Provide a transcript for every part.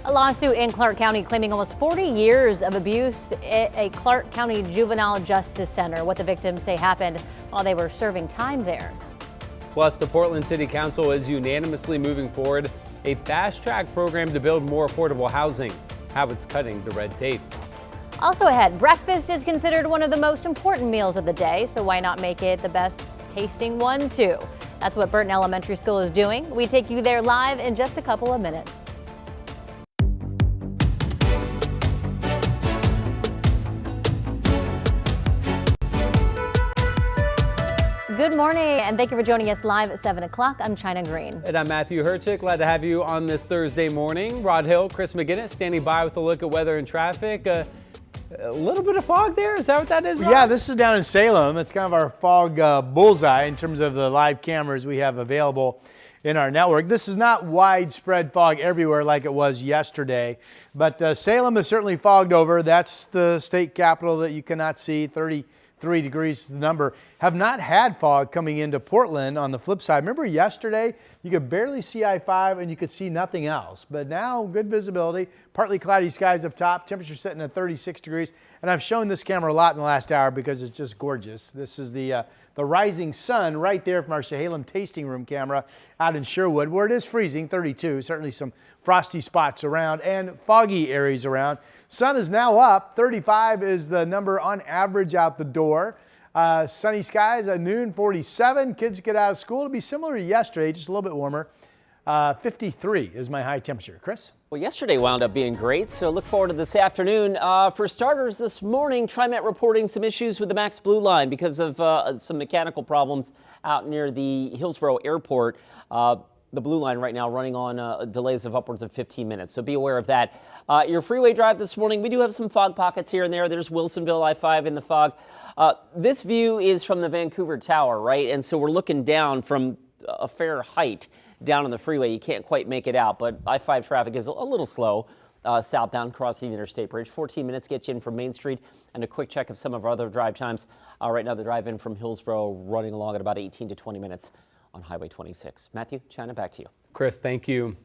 A lawsuit in Clark County claiming almost 40 years of abuse at a Clark County Juvenile Justice Center. What the victims say happened while they were serving time there. Plus, the Portland City Council is unanimously moving forward a fast-track program to build more affordable housing. How it's cutting the red tape. Also ahead, breakfast is considered one of the most important meals of the day, so why not make it the best tasting one too? That's what Burton Elementary School is doing. We take you there live in just a couple of minutes. Good morning, and thank you for joining us live at 7 o'clock. I'm China Green. And I'm Matthew Herchick. Glad to have you on this Thursday morning. Rod Hill, Chris McGinnis standing by with a look at weather and traffic. A little bit of fog there. Is that what that is, Rod? Yeah, this is down in Salem. That's kind of our fog bullseye in terms of the live cameras we have available in our network. This is not widespread fog everywhere like it was yesterday, but Salem is certainly fogged over. That's the state capital that you cannot see. 33 degrees is the number. Have not had fog coming into Portland on the flip side. Remember yesterday, you could barely see I-5 and you could see nothing else. But now good visibility, partly cloudy skies up top, temperature sitting at 36 degrees. And I've shown this camera a lot in the last hour because it's just gorgeous. This is the rising sun right there from our Chehalem tasting room camera out in Sherwood, where it is freezing, 32. Certainly some frosty spots around and foggy areas around. Sun is now up. 35 is the number on average out the door. Sunny skies at noon, 47. Kids get out of school. It'll be similar to yesterday, just a little bit warmer. 53 is my high temperature. Chris? Well, yesterday wound up being great, so look forward to this afternoon. For starters, this morning, TriMet reporting some issues with the Max Blue Line because of some mechanical problems out near the Hillsborough Airport. The Blue Line right now running on delays of upwards of 15 minutes, so be aware of that. Your freeway drive this morning, we do have some fog pockets here and there. There's Wilsonville I-5 in the fog. This view is from the Vancouver Tower, right? And so we're looking down from a fair height down on the freeway. You can't quite make it out, but I-5 traffic is a little slow southbound crossing the Interstate Bridge. 14 minutes gets you in from Main Street, and a quick check of some of our other drive times. Right now, the drive-in from Hillsborough running along at about 18 to 20 minutes on Highway 26. Matthew, China, back to you. Chris, thank you.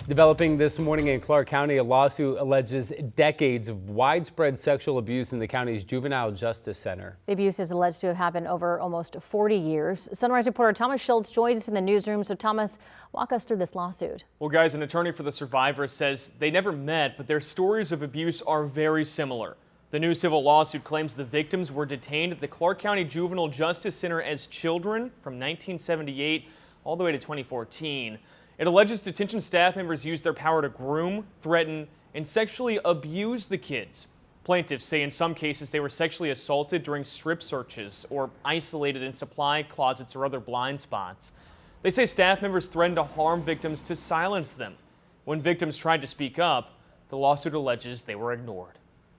Developing this morning in Clark County, a lawsuit alleges decades of widespread sexual abuse in the county's Juvenile Justice Center. The abuse is alleged to have happened over almost 40 years. Sunrise reporter Thomas Schultz joins us in the newsroom. So Thomas, walk us through this lawsuit. Well, guys, an attorney for the survivors says they never met, but their stories of abuse are very similar. The new civil lawsuit claims the victims were detained at the Clark County Juvenile Justice Center as children from 1978 all the way to 2014. It alleges detention staff members used their power to groom, threaten, and sexually abuse the kids. Plaintiffs say in some cases they were sexually assaulted during strip searches or isolated in supply closets or other blind spots. They say staff members threatened to harm victims to silence them. When victims tried to speak up, the lawsuit alleges they were ignored.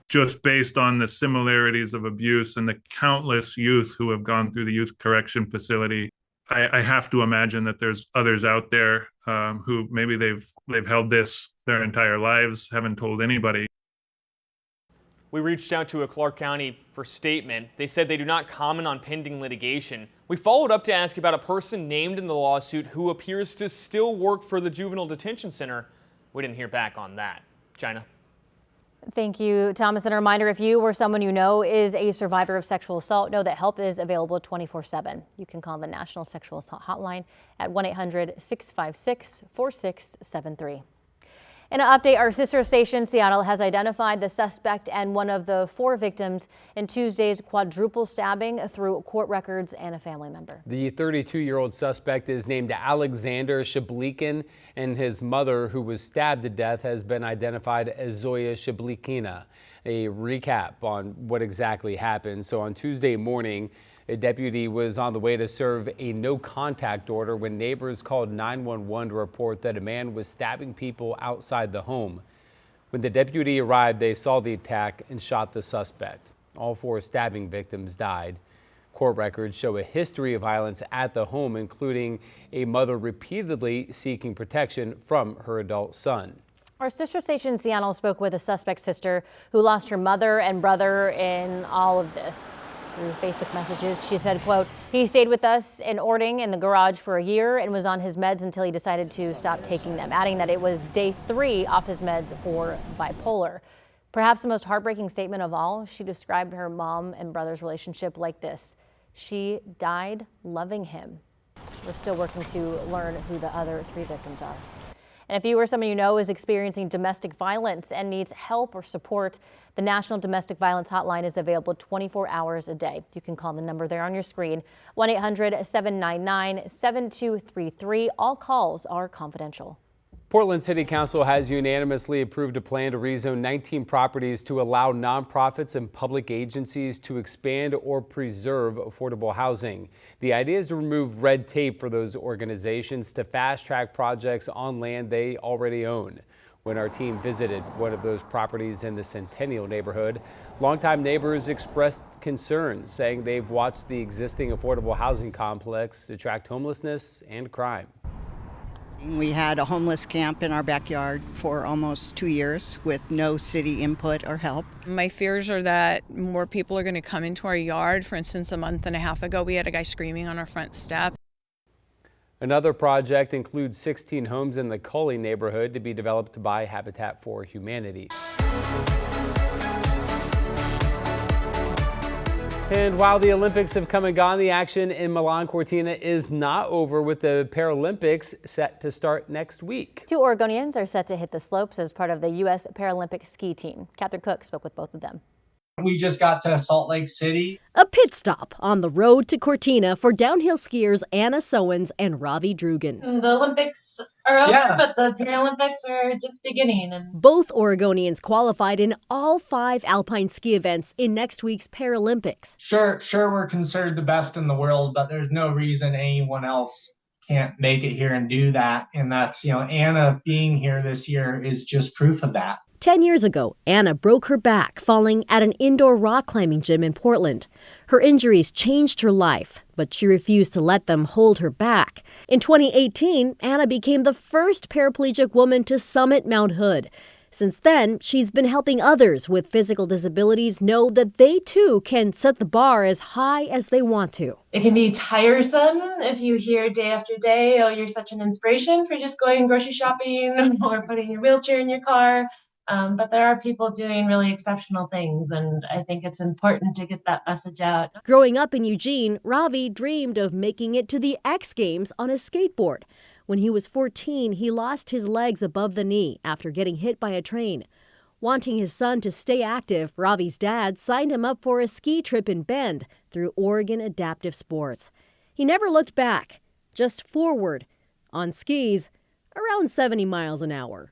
Just based on the similarities of abuse and the countless youth who have gone through the youth correction facility, I have to imagine that there's others out there who maybe they've held this their entire lives, haven't told anybody. We reached out to a Clark County for statement. They said they do not comment on pending litigation. We followed up to ask about a person named in the lawsuit who appears to still work for the Juvenile Detention Center. We didn't hear back on that. China. Thank you, Thomas. And a reminder, if you or someone you know is a survivor of sexual assault, know that help is available 24/7. You can call the National Sexual Assault Hotline at 1-800-656-4673. In an update, our sister station, Seattle, has identified the suspect and one of the 4 victims in Tuesday's quadruple stabbing through court records and a family member. The 32-year-old suspect is named Alexander Shablikin, and his mother, who was stabbed to death, has been identified as Zoya Shablikina. A recap on what exactly happened. So on Tuesday morning, a deputy was on the way to serve a no-contact order when neighbors called 911 to report that a man was stabbing people outside the home. When the deputy arrived, they saw the attack and shot the suspect. All 4 stabbing victims died. Court records show a history of violence at the home, including a mother repeatedly seeking protection from her adult son. Our sister station, Seattle, spoke with a suspect's sister who lost her mother and brother in all of this. Through Facebook messages, she said, quote, "He stayed with us in Ording in the garage for a year and was on his meds until he decided to stop taking them," adding that it was day 3 off his meds for bipolar. Perhaps the most heartbreaking statement of all, she described her mom and brother's relationship like this: "She died loving him." We're still working to learn who the other 3 victims are. And if you or someone you know is experiencing domestic violence and needs help or support, the National Domestic Violence Hotline is available 24 hours a day. You can call the number there on your screen, 1-800-799-7233. All calls are confidential. Portland City Council has unanimously approved a plan to rezone 19 properties to allow nonprofits and public agencies to expand or preserve affordable housing. The idea is to remove red tape for those organizations to fast-track projects on land they already own. When our team visited one of those properties in the Centennial neighborhood, longtime neighbors expressed concerns, saying they've watched the existing affordable housing complex attract homelessness and crime. We had a homeless camp in our backyard for almost 2 years with no city input or help. My fears are that more people are going to come into our yard. For instance, a month and a half ago, we had a guy screaming on our front step. Another project includes 16 homes in the Cully neighborhood to be developed by Habitat for Humanity. And while the Olympics have come and gone, the action in Milan Cortina is not over, with the Paralympics set to start next week. 2 Oregonians are set to hit the slopes as part of the U.S. Paralympic ski team. Catherine Cook spoke with both of them. We just got to Salt Lake City. A pit stop on the road to Cortina for downhill skiers Anna Sowens and Ravi Drugan. The Olympics are over, but the Paralympics are just beginning. Both Oregonians qualified in all 5 alpine ski events in next week's Paralympics. Sure, we're considered the best in the world, but there's no reason anyone else can't make it here and do that. And that's, Anna being here this year is just proof of that. 10 years ago, Anna broke her back falling at an indoor rock climbing gym in Portland. Her injuries changed her life, but she refused to let them hold her back. In 2018, Anna became the first paraplegic woman to summit Mount Hood. Since then, she's been helping others with physical disabilities know that they too can set the bar as high as they want to. It can be tiresome if you hear day after day, "Oh, you're such an inspiration for just going grocery shopping or putting your wheelchair in your car." But there are people doing really exceptional things, and I think it's important to get that message out. Growing up in Eugene, Ravi dreamed of making it to the X Games on a skateboard. When he was 14, he lost his legs above the knee after getting hit by a train. Wanting his son to stay active, Ravi's dad signed him up for a ski trip in Bend through Oregon Adaptive Sports. He never looked back, just forward, on skis, around 70 miles an hour.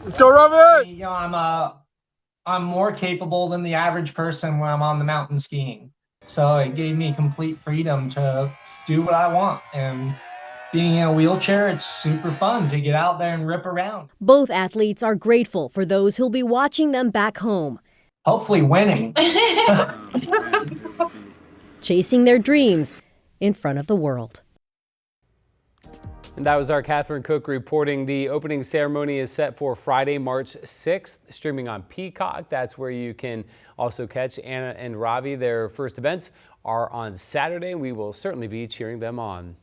Let's go, Ravi! I'm more capable than the average person when I'm on the mountain skiing. So it gave me complete freedom to do what I want. And being in a wheelchair, it's super fun to get out there and rip around. Both athletes are grateful for those who'll be watching them back home. Hopefully winning. Chasing their dreams in front of the world. And that was our Catherine Cook reporting. The opening ceremony is set for Friday, March 6th, streaming on Peacock. That's where you can also catch Anna and Ravi. Their first events are on Saturday. We will certainly be cheering them on.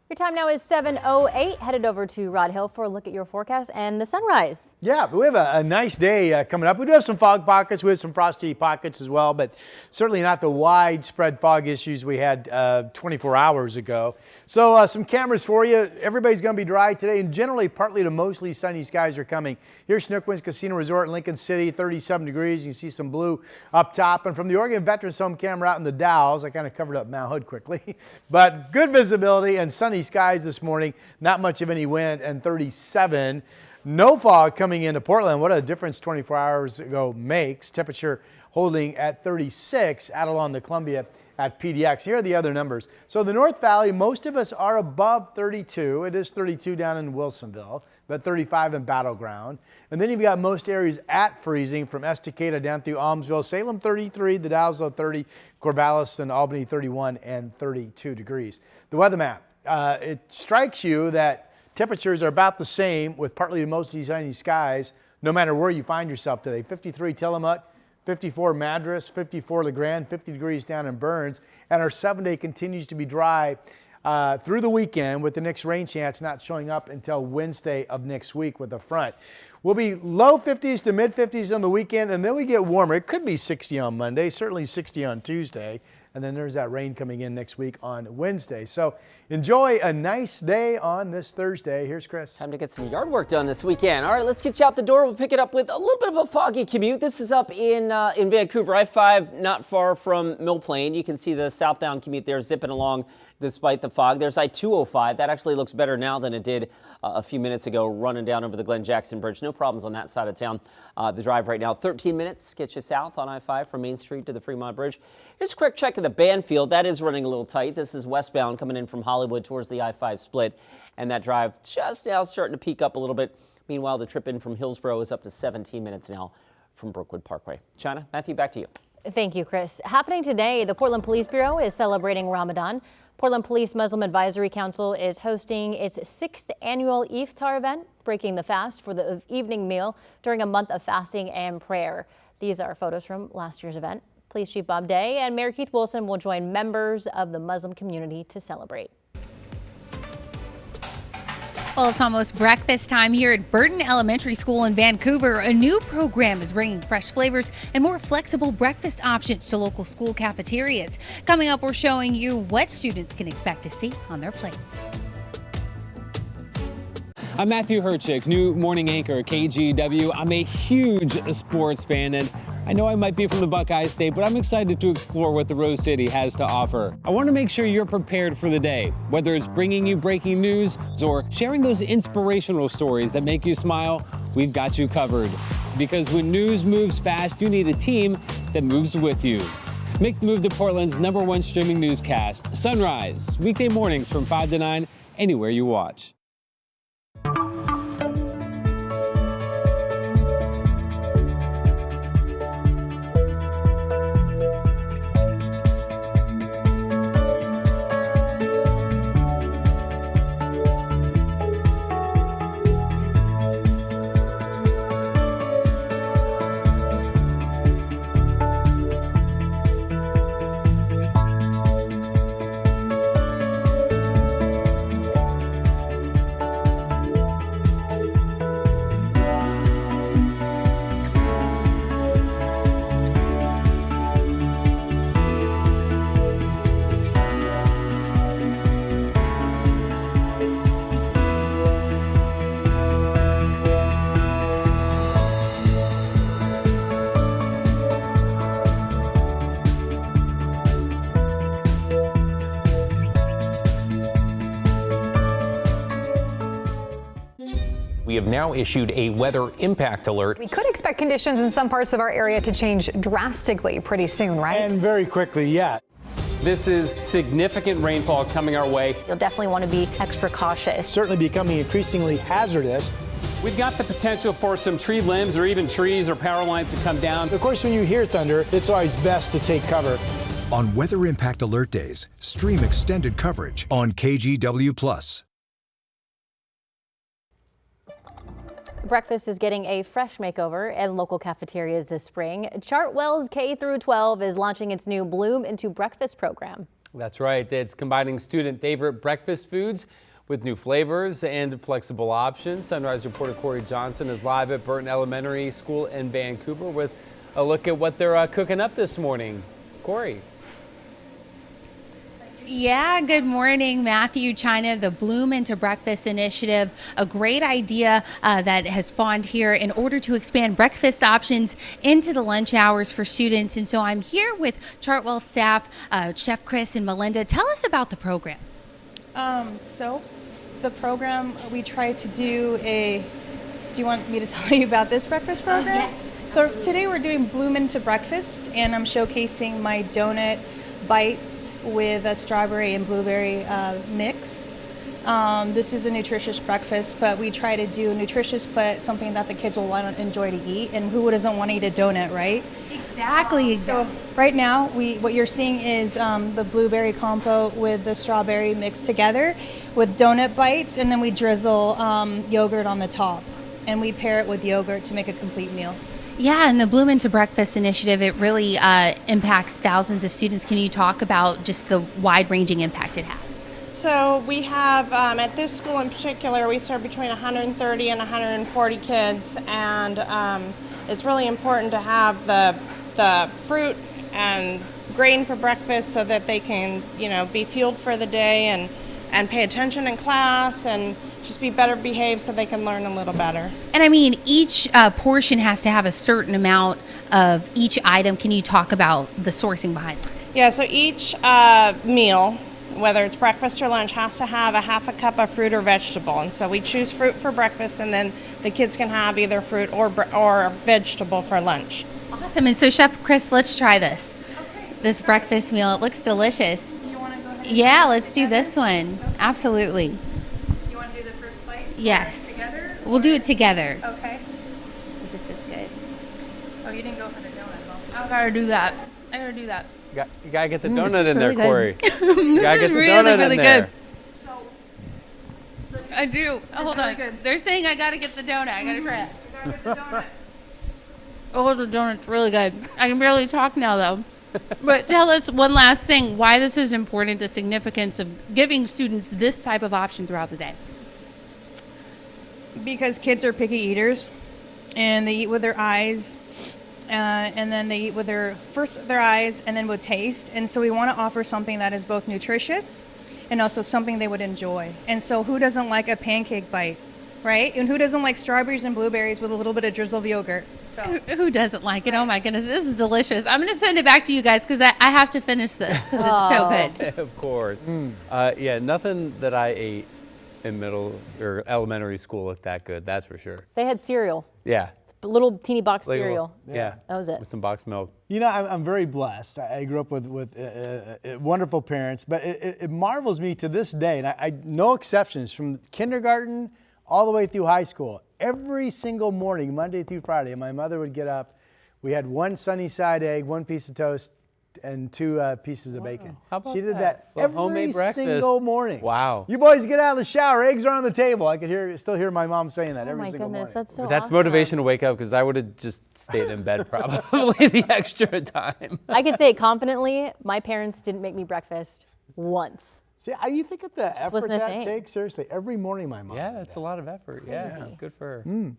Your time now is 7:08. Headed over to Rod Hill for a look at your forecast and the sunrise. Yeah, but we have a nice day coming up. We do have some fog pockets. We have some frosty pockets as well, but certainly not the widespread fog issues we had 24 hours ago. So some cameras for you. Everybody's going to be dry today, and generally partly to mostly sunny skies are coming. Here's Schnookwan's Casino Resort in Lincoln City, 37 degrees. You can see some blue up top. And from the Oregon Veterans Home camera out in the Dalles, I kind of covered up Mount Hood quickly, but good visibility and sunny skies this morning, not much of any wind, and 37. No fog coming into Portland. What a difference 24 hours ago makes. Temperature holding at 36 out along the Columbia at PDX. Here are the other numbers. So the North Valley, most of us are above 32. It is 32 down in Wilsonville, but 35 in Battleground. And then you've got most areas at freezing from Estacada down through Almsville. Salem 33, the Dalles 30, Corvallis and Albany 31 and 32 degrees. The weather map. It strikes you that temperatures are about the same with partly to mostly sunny skies no matter where you find yourself today. 53 Tillamook, 54 Madras, 54 LeGrand, 50 degrees down in Burns. And our 7-day continues to be dry through the weekend, with the next rain chance not showing up until Wednesday of next week with the front. We'll be low 50s to mid 50s on the weekend, and then we get warmer. It could be 60 on Monday, certainly 60 on Tuesday. And then there's that rain coming in next week on Wednesday. So enjoy a nice day on this Thursday. Here's Chris. Time to get some yard work done this weekend. All right, let's get you out the door. We'll pick it up with a little bit of a foggy commute. This is up in Vancouver. I-5, not far from Mill Plain. You can see the southbound commute there zipping along despite the fog. There's I-205. That actually looks better now than it did a few minutes ago, running down over the Glen Jackson Bridge. No problems on that side of town. The drive right now, 13 minutes, gets you south on I-5 from Main Street to the Fremont Bridge. Here's a quick check of the Banfield. That is running a little tight. This is westbound coming in from Hollywood towards the I-5 split. And that drive just now starting to peak up a little bit. Meanwhile, the trip in from Hillsborough is up to 17 minutes now from Brookwood Parkway. China, Matthew, back to you. Thank you, Chris. Happening today, the Portland Police Bureau is celebrating Ramadan. Portland Police Muslim Advisory Council is hosting its 6th annual iftar event, breaking the fast for the evening meal during a month of fasting and prayer. These are photos from last year's event. Police Chief Bob Day and Mayor Keith Wilson will join members of the Muslim community to celebrate. Well, it's almost breakfast time here at Burton Elementary School in Vancouver. A new program is bringing fresh flavors and more flexible breakfast options to local school cafeterias. Coming up, we're showing you what students can expect to see on their plates. I'm Matthew Herchick, new morning anchor at KGW. I'm a huge sports fan, and I know I might be from the Buckeye State, but I'm excited to explore what the Rose City has to offer. I want to make sure you're prepared for the day, whether it's bringing you breaking news or sharing those inspirational stories that make you smile. We've got you covered. Because when news moves fast, you need a team that moves with you. Make the move to Portland's #1 streaming newscast, Sunrise, weekday mornings from 5 to 9, anywhere you watch. We have now issued a weather impact alert. We could expect conditions in some parts of our area to change drastically pretty soon, right? And very quickly, yeah. This is significant rainfall coming our way. You'll definitely want to be extra cautious. Certainly becoming increasingly hazardous. We've got the potential for some tree limbs or even trees or power lines to come down. Of course, when you hear thunder, it's always best to take cover. On Weather Impact Alert Days, stream extended coverage on KGW+. Breakfast is getting a fresh makeover in local cafeterias this spring. Chartwell's K-12 is launching its new Bloom into Breakfast program. That's right. It's combining student favorite breakfast foods with new flavors and flexible options. Sunrise reporter Corey Johnson is live at Burton Elementary School in Vancouver with a look at what they're cooking up this morning. Corey. Yeah, good morning, Matthew, China. The Bloom into Breakfast initiative, a great idea that has spawned here in order to expand breakfast options into the lunch hours for students. And so I'm here with Chartwell staff, Chef Chris and Melinda. Tell us about the program. So the program, we try to do do you want me to tell you about this breakfast program? Yes. So today we're doing Bloom into Breakfast, and I'm showcasing my donut bites with a strawberry and blueberry mix. This is a nutritious breakfast, but we try to do nutritious, but something that the kids will want to enjoy to eat. And who doesn't want to eat a donut, right? Exactly. So right now, what you're seeing is the blueberry compote with the strawberry mixed together with donut bites, and then we drizzle yogurt on the top, and we pair it with yogurt to make a complete meal. Yeah, and the Bloom into Breakfast initiative, it really impacts thousands of students. Can you talk about just the wide-ranging impact it has? So we have, at this school in particular, we serve between 130 and 140 kids, and it's really important to have the fruit and grain for breakfast so that they can, be fueled for the day and pay attention in class and just be better behaved so they can learn a little better. And I mean, each portion has to have a certain amount of each item. Can you talk about the sourcing behind it? Yeah, so each meal, whether it's breakfast or lunch, has to have a half a cup of fruit or vegetable. And so we choose fruit for breakfast, and then the kids can have either fruit or vegetable for lunch. Awesome. And so, Chef Chris, let's try this. Okay. This breakfast meal. It looks delicious. Do you want to go ahead? Yeah, let's do this one. Okay. Absolutely. You want to do the first plate? Yes. Together? We'll do it together. Okay. This is good. Oh, you didn't go for the donut, huh? I gotta do that. You gotta get the donut in there, really Corey. This You gotta get is the really, donut really in there. good. I do. Hold on. good. They're saying I gotta get the donut. I gotta try it. You gotta get the donut. Oh, the donut's really good. I can barely talk now, though. But tell us one last thing, why this is important, the significance of giving students this type of option throughout the day. Because kids are picky eaters, and they eat with their eyes, and then they eat with their eyes and then with taste. And so we want to offer something that is both nutritious and also something they would enjoy. And so who doesn't like a pancake bite, right? And who doesn't like strawberries and blueberries with a little bit of drizzle of yogurt? So Who doesn't like it? Oh my goodness, this is delicious. I'm going to send it back to you guys because I have to finish this because it's so good. Of course. Yeah, nothing that I ate in middle or elementary school looked that good, that's for sure. They had cereal. Yeah. A little teeny box Like, cereal. Yeah. That was it. With some boxed milk. You know, I'm very blessed. I grew up with wonderful parents, but it marvels me to this day, and I no exceptions, from kindergarten all the way through high school. Every single morning, Monday through Friday, my mother would get up. We had one sunny side egg, one piece of toast, and 2 pieces of bacon. How about she did that Well, every homemade breakfast. single morning. Wow. You boys get out of the shower, eggs are on the table. I could still hear my mom saying that Oh every my single goodness, morning. that's so That's awesome. motivation to wake up because I would have just stayed in bed probably the extra time. I can say confidently, my parents didn't make me breakfast once. See, you think of the effort wasn't a that thing. takes? Seriously, every morning my mom. Yeah, it's a lot of effort. Yeah, good for her.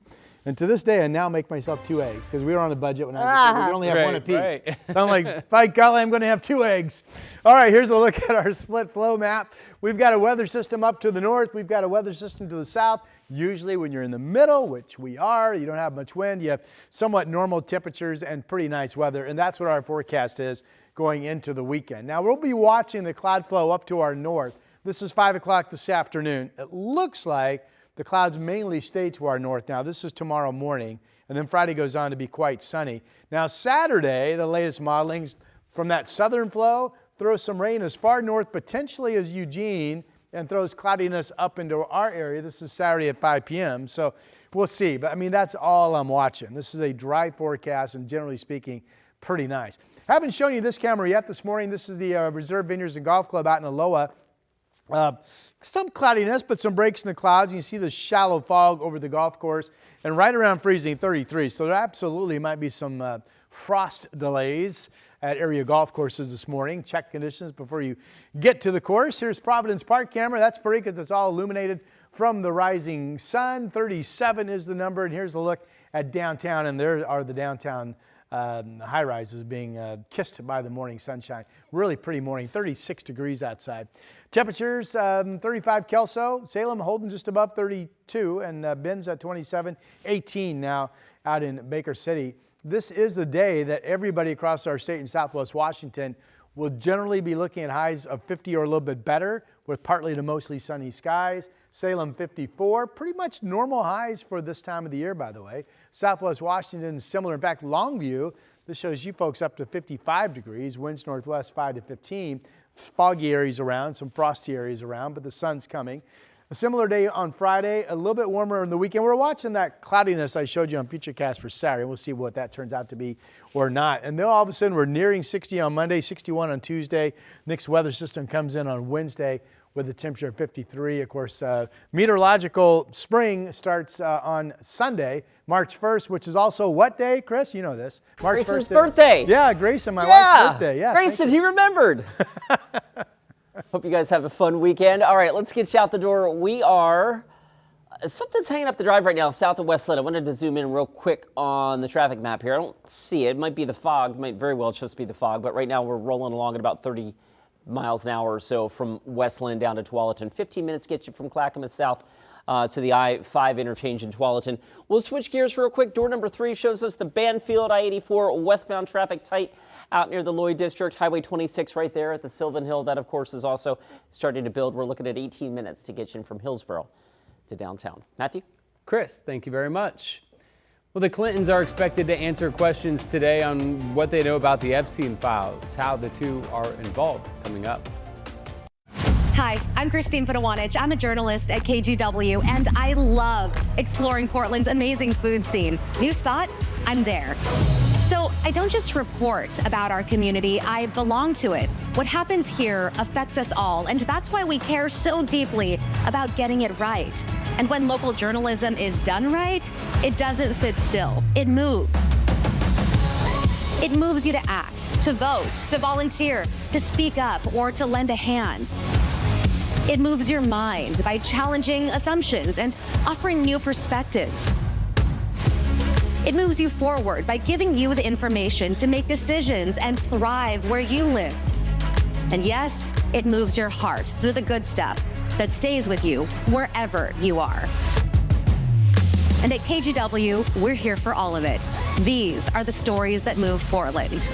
And to this day, I now make myself 2 eggs because we were on a budget when I was a kid. We could only have one apiece. Right. So I'm like, by golly, I'm going to have 2 eggs. All right, here's a look at our split flow map. We've got a weather system up to the north. We've got a weather system to the south. Usually when you're in the middle, which we are, you don't have much wind. You have somewhat normal temperatures and pretty nice weather. And that's what our forecast is going into the weekend. Now, we'll be watching the cloud flow up to our north. This is 5 o'clock this afternoon. It looks like the clouds mainly stay to our north now. This is tomorrow morning, and then Friday goes on to be quite sunny. Now Saturday, the latest modeling from that southern flow throws some rain as far north potentially as Eugene and throws cloudiness up into our area. This is Saturday at 5 p.m. So we'll see. But I mean, that's all I'm watching. This is a dry forecast and generally speaking, pretty nice. Haven't shown you this camera yet this morning. This is the Reserve Vineyards and Golf Club out in Aloha. Some cloudiness, but some breaks in the clouds. You see the shallow fog over the golf course and right around freezing 33. So there absolutely might be some frost delays at area golf courses this morning. Check conditions before you get to the course. Here's Providence Park camera. That's pretty because it's all illuminated from the rising sun. 37 is the number. And here's a look at downtown. And there are the downtown high rises being kissed by the morning sunshine. Really pretty morning. 36 degrees outside. Temperatures 35 Kelso, Salem holding just above 32, and Ben's at 27, 18 now out in Baker City. This is the day that everybody across our state in Southwest Washington will generally be looking at highs of 50 or a little bit better with partly to mostly sunny skies. Salem 54, pretty much normal highs for this time of the year, by the way. Southwest Washington similar. In fact, Longview, this shows you folks up to 55 degrees, winds northwest 5 to 15. Foggy areas around, some frosty areas around, but the sun's coming. A similar day on Friday, a little bit warmer in the weekend. We're watching that cloudiness I showed you on Futurecast for Saturday. We'll see what that turns out to be or not. And then all of a sudden we're nearing 60 on Monday, 61 on Tuesday. Next weather system comes in on Wednesday with a temperature of 53. Of course, meteorological spring starts on Sunday, March 1st, which is also what day, Chris? You know this. March Grayson's 1st. birthday. Yeah, Grayson, my wife's birthday. Yeah, Grayson, he remembered. Hope you guys have a fun weekend. All right, let's get you out the door. We are, something's hanging up the drive right now, south of West Lynn. I wanted to zoom in real quick on the traffic map here. I don't see it. It might be the fog. It might very well just be the fog. But right now we're rolling along at about 30 miles an hour or so from West Lynn down to Tualatin. 15 minutes get you from Clackamas south to the I-5 interchange in Tualatin. We'll switch gears real quick. Door number 3 shows us the Banfield I-84 westbound traffic tight out near the Lloyd District. Highway 26 right there at the Sylvan Hill. That, of course, is also starting to build. We're looking at 18 minutes to get you in from Hillsborough to downtown. Matthew? Chris, thank you very much. Well, the Clintons are expected to answer questions today on what they know about the Epstein files, how the two are involved, coming up. Hi, I'm Christine Padawanich. I'm a journalist at KGW, and I love exploring Portland's amazing food scene. New spot? I'm there. So I don't just report about our community, I belong to it. What happens here affects us all, and that's why we care so deeply about getting it right. And when local journalism is done right, it doesn't sit still, it moves. It moves you to act, to vote, to volunteer, to speak up, or to lend a hand. It moves your mind by challenging assumptions and offering new perspectives. It moves you forward by giving you the information to make decisions and thrive where you live. And yes, it moves your heart through the good stuff that stays with you wherever you are. And at KGW, we're here for all of it. These are the stories that move Portland.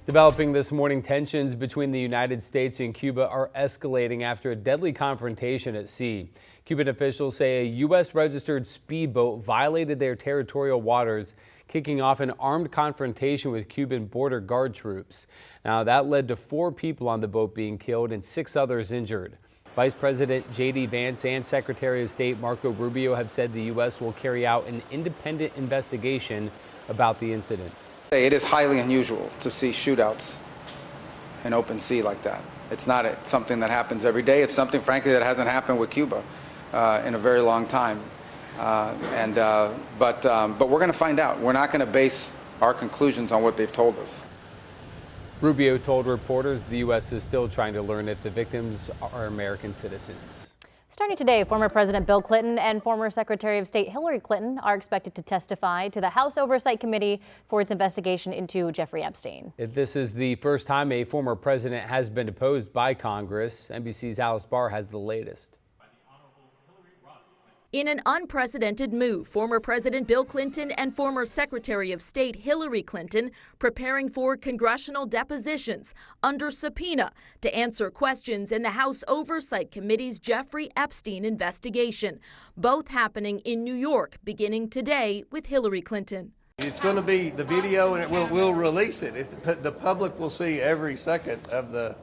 Developing this morning, tensions between the United States and Cuba are escalating after a deadly confrontation at sea. Cuban officials say a U.S. registered speedboat violated their territorial waters, kicking off an armed confrontation with Cuban border guard troops. Now, that led to 4 people on the boat being killed and 6 others injured. Vice President J.D. Vance and Secretary of State Marco Rubio have said the U.S. will carry out an independent investigation about the incident. It is highly unusual to see shootouts in open sea like that. It's not something that happens every day. It's something, frankly, that hasn't happened with Cuba in a very long time. But we're going to find out. We're not going to base our conclusions on what they've told us. Rubio told reporters the U.S. is still trying to learn if the victims are American citizens. Starting today, former President Bill Clinton and former Secretary of State Hillary Clinton are expected to testify to the House Oversight Committee for its investigation into Jeffrey Epstein. If this is the first time a former president has been deposed by Congress, NBC's Alice Barr has the latest. In an unprecedented move, former President Bill Clinton and former Secretary of State Hillary Clinton preparing for congressional depositions under subpoena to answer questions in the House Oversight Committee's Jeffrey Epstein investigation, both happening in New York beginning today with Hillary Clinton. It's going to be the video, and we'll release it. The public will see every second of the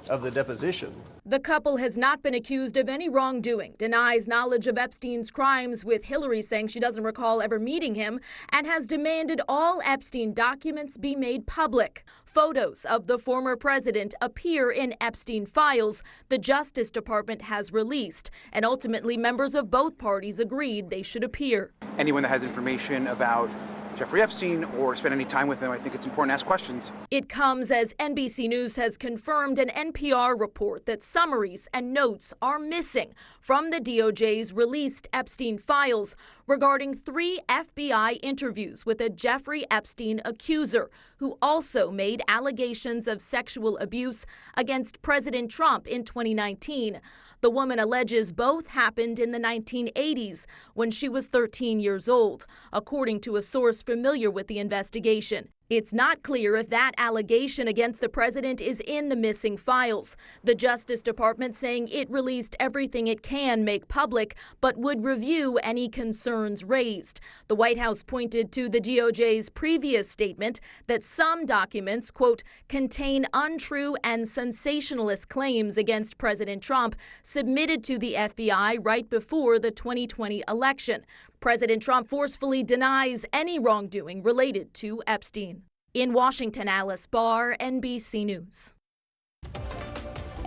of the deposition. The couple has not been accused of any wrongdoing, denies knowledge of Epstein's crimes, with Hillary saying she doesn't recall ever meeting him, and has demanded all Epstein documents be made public. Photos of the former president appear in Epstein files the Justice Department has released, and ultimately members of both parties agreed they should appear. Anyone that has information about Jeffrey Epstein or spend any time with him, I think it's important to ask questions. It comes as NBC News has confirmed an NPR report that summaries and notes are missing from the DOJ's released Epstein files regarding 3 FBI interviews with a Jeffrey Epstein accuser who also made allegations of sexual abuse against President Trump in 2019. The woman alleges both happened in the 1980s when she was 13 years old, according to a source familiar with the investigation. It's not clear if that allegation against the president is in the missing files. The Justice Department saying it released everything it can make public, but would review any concerns raised. The White House pointed to the DOJ's previous statement that some documents, quote, contain untrue and sensationalist claims against President Trump submitted to the FBI right before the 2020 election. President Trump forcefully denies any wrongdoing related to Epstein. In Washington, Alice Barr, NBC News.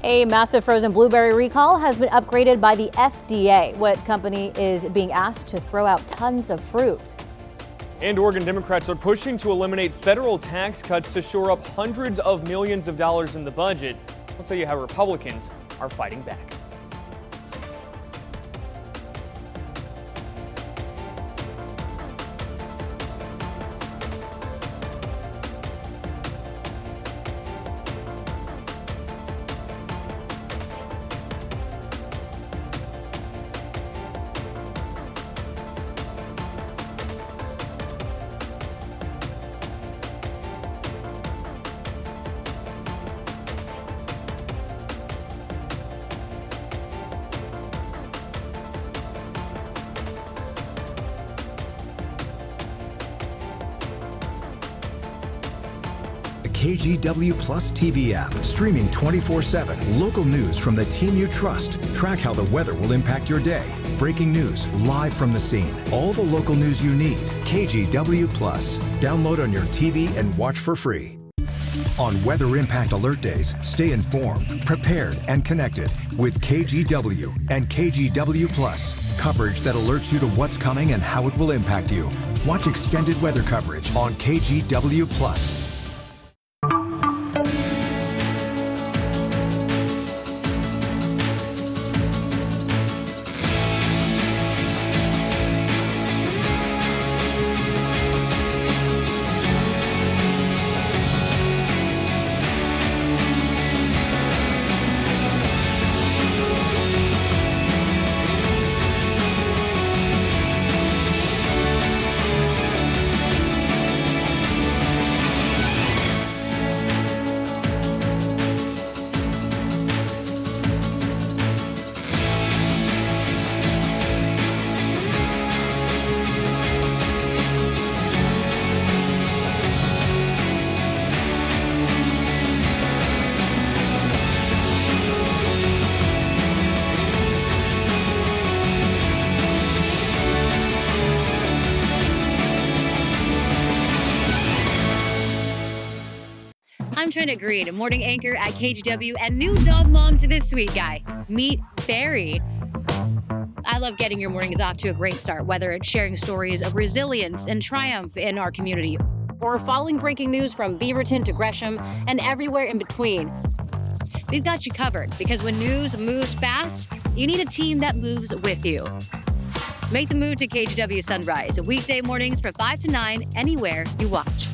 A massive frozen blueberry recall has been upgraded by the FDA. What company is being asked to throw out tons of fruit? And Oregon Democrats are pushing to eliminate federal tax cuts to shore up hundreds of millions of dollars in the budget. I'll tell you how Republicans are fighting back. KGW Plus TV app, streaming 24/7. Local news from the team you trust. Track how the weather will impact your day. Breaking news live from the scene. All the local news you need. KGW Plus. Download on your TV and watch for free. On Weather Impact Alert Days, stay informed, prepared, and connected with KGW and KGW Plus. Coverage that alerts you to what's coming and how it will impact you. Watch extended weather coverage on KGW Plus. I'm Trina Green, a morning anchor at KGW and new dog mom to this sweet guy. Meet Barry. I love getting your mornings off to a great start, whether it's sharing stories of resilience and triumph in our community, Or following breaking news from Beaverton to Gresham and everywhere in between. We've got you covered, because when news moves fast, you need a team that moves with you. Make the move to KGW Sunrise, weekday mornings from 5 to 9, anywhere you watch.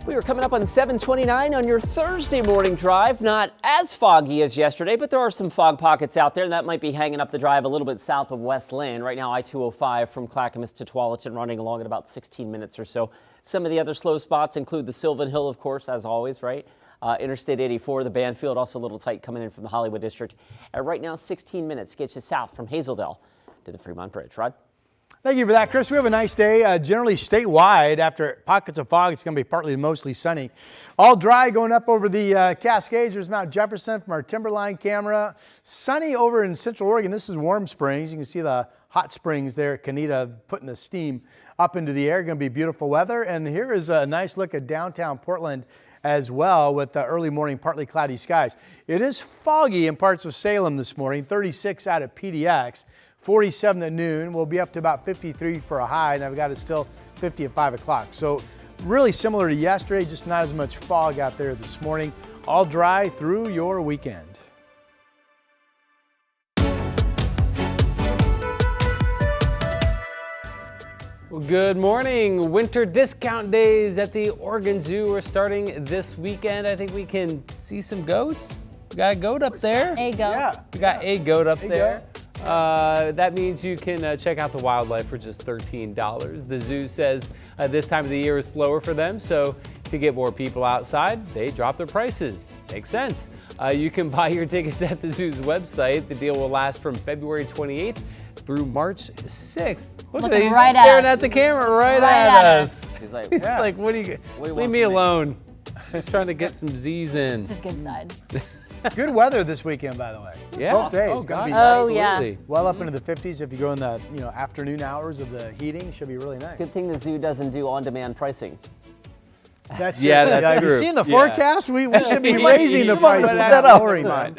We are coming up on 7:29 on your Thursday morning drive. Not as foggy as yesterday, but there are some fog pockets out there, and that might be hanging up the drive a little bit south of West Lynn. Right now, I-205 from Clackamas to Tualatin running along at about 16 minutes or so. Some of the other slow spots include the Sylvan Hill, of course, as always, right? Interstate 84, the Banfield, also a little tight coming in from the Hollywood district. And right now, 16 minutes gets you south from Hazeldale to the Fremont Bridge. Rod? Thank you for that, Chris. We have a nice day. Generally statewide, after pockets of fog, it's going to be partly to mostly sunny. All dry going up over the Cascades. There's Mount Jefferson from our Timberline camera. Sunny over in Central Oregon. This is Warm Springs. You can see the hot springs there at Canita putting the steam up into the air. Going to be beautiful weather. And here is a nice look at downtown Portland as well with the early morning partly cloudy skies. It is foggy in parts of Salem this morning. 36 out at PDX. 47 at noon. We'll be up to about 53 for a high, and I've got it still 50 at 5 o'clock. So really similar to yesterday, just not as much fog out there this morning. All dry through your weekend. Well, good morning. Winter discount days at the Oregon Zoo are starting this weekend. I think we can see some goats. We got a goat up there. A goat. Yeah. We got a goat up there. That means you can check out the wildlife for just $13. The zoo says this time of the year is slower for them, so to get more people outside, they drop their prices. Makes sense. You can buy your tickets at the zoo's website. The deal will last from February 28th through March 6th. Look at that, he's right staring at at the camera right at us. He's like, What do you leave me alone. He's trying to get some Z's in. This is good side. Good weather this weekend, by the way. Yeah. Both days. Oh, It's gonna be God. nice. Yeah. Well up into the 50s if you go in the afternoon hours of the heating. Should be really nice. Good thing the zoo doesn't do on-demand pricing. That's Yeah, true. that's Have you true. seen the Yeah. forecast? We should be You might- raising the you might prices. let that Don't up. worry, man.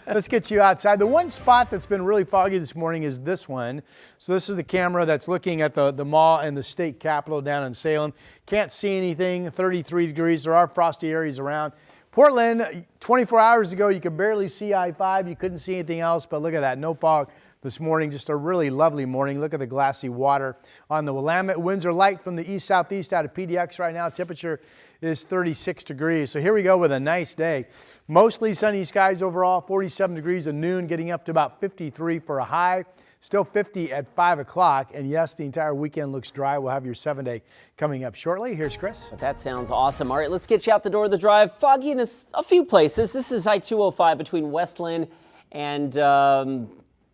Let's get you outside. The one spot that's been really foggy this morning is this one. So this is the camera that's looking at the mall and the state capitol down in Salem. Can't see anything. 33 degrees. There are frosty areas around. Portland, 24 hours ago, you could barely see I-5. You couldn't see anything else, but look at that. No fog this morning. Just a really lovely morning. Look at the glassy water on the Willamette. Winds are light from the east-southeast out of PDX right now. Temperature is 36 degrees. So here we go with a nice day. Mostly sunny skies overall. 47 degrees at noon, getting up to about 53 for a high. Still 50 at 5 o'clock. And yes, the entire weekend looks dry. We'll have your 7-day coming up shortly. Here's Chris. That sounds awesome. All right, let's get you out the door of the drive. Foggy in a few places. This is I-205 between Westland and,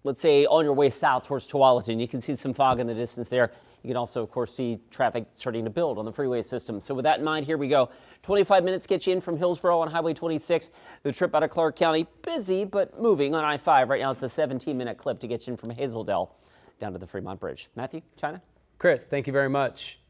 let's say, on your way south towards Tualatin. You can see some fog in the distance there. You can also, of course, see traffic starting to build on the freeway system. So with that in mind, here we go. 25 minutes get you in from Hillsborough on Highway 26. The trip out of Clark County, busy but moving on I-5. Right now it's a 17-minute clip to get you in from Hazeldale down to the Fremont Bridge. Matthew, China? Chris, thank you very much.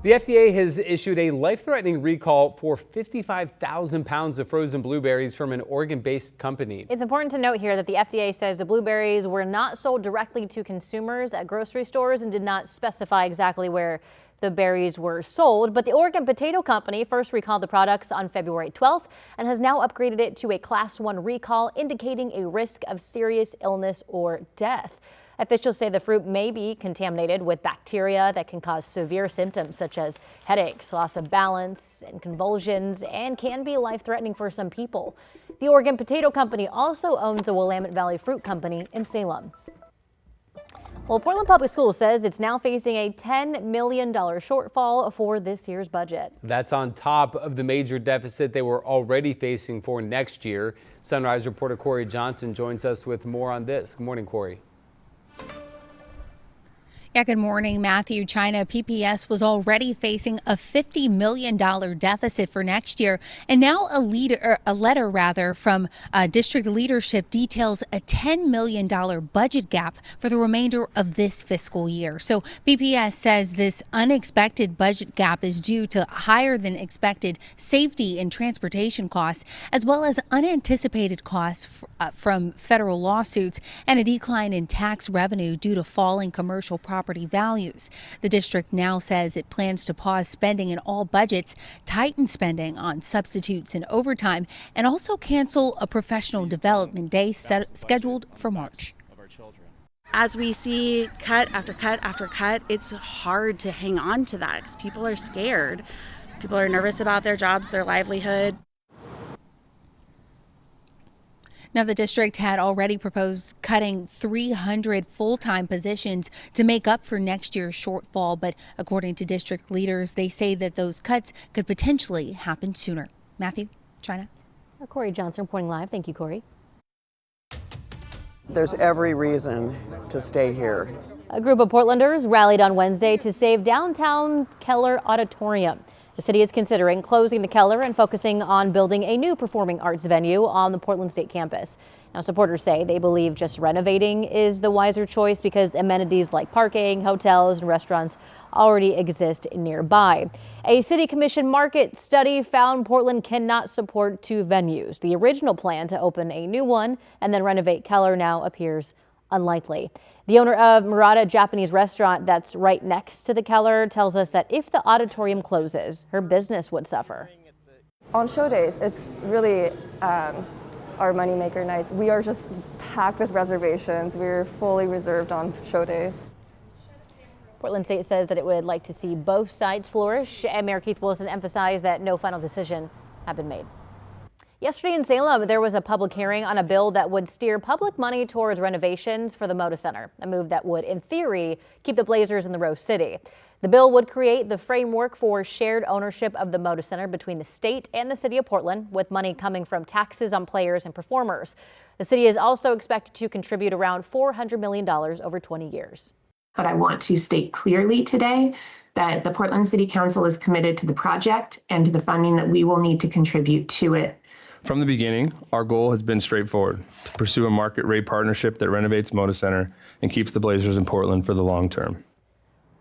The FDA has issued a life-threatening recall for 55,000 pounds of frozen blueberries from an Oregon-based company. It's important to note here that the FDA says the blueberries were not sold directly to consumers at grocery stores and did not specify exactly where the berries were sold. But the Oregon Potato Company first recalled the products on February 12th and has now upgraded it to a Class 1 recall, indicating a risk of serious illness or death. Officials say the fruit may be contaminated with bacteria that can cause severe symptoms such as headaches, loss of balance, and convulsions, and can be life-threatening for some people. The Oregon Potato Company also owns a Willamette Valley Fruit Company in Salem. Well, Portland Public Schools says it's now facing a $10 million shortfall for this year's budget. That's on top of the major deficit they were already facing for next year. Sunrise reporter Corey Johnson joins us with more on this. Good morning, Corey. Yeah, good morning, Matthew. China PPS was already facing a $50 million deficit for next year. And now a letter from district leadership details a $10 million budget gap for the remainder of this fiscal year. So PPS says this unexpected budget gap is due to higher than expected safety and transportation costs, as well as unanticipated costs from federal lawsuits and a decline in tax revenue due to falling commercial property values. The district now says it plans to pause spending in all budgets, tighten spending on substitutes and overtime, and also cancel a professional development day scheduled for March. As we see cut after cut after cut, it's hard to hang on to that because people are scared. People are nervous about their jobs, their livelihood. Now, the district had already proposed cutting 300 full-time positions to make up for next year's shortfall. But according to district leaders, they say that those cuts could potentially happen sooner. Matthew, China. Corey Johnson reporting live. Thank you, Corey. There's every reason to stay here. A group of Portlanders rallied on Wednesday to save downtown Keller Auditorium. The city is considering closing the Keller and focusing on building a new performing arts venue on the Portland State campus. Now, supporters say they believe just renovating is the wiser choice because amenities like parking, hotels, and restaurants already exist nearby. A city commission market study found Portland cannot support two venues. The original plan to open a new one and then renovate Keller now appears unlikely. The owner of Murata Japanese restaurant that's right next to the Keller tells us that if the auditorium closes, her business would suffer. On show days, it's really our moneymaker nights. We are just packed with reservations. We're fully reserved on show days. Portland State says that it would like to see both sides flourish, and Mayor Keith Wilson emphasized that no final decision had been made. Yesterday in Salem, there was a public hearing on a bill that would steer public money towards renovations for the Moda Center, a move that would, in theory, keep the Blazers in the Rose City. The bill would create the framework for shared ownership of the Moda Center between the state and the city of Portland, with money coming from taxes on players and performers. The city is also expected to contribute around $400 million over 20 years. But I want to state clearly today that the Portland City Council is committed to the project and to the funding that we will need to contribute to it. From the beginning, our goal has been straightforward: to pursue a market rate partnership that renovates Moda Center and keeps the Blazers in Portland for the long term.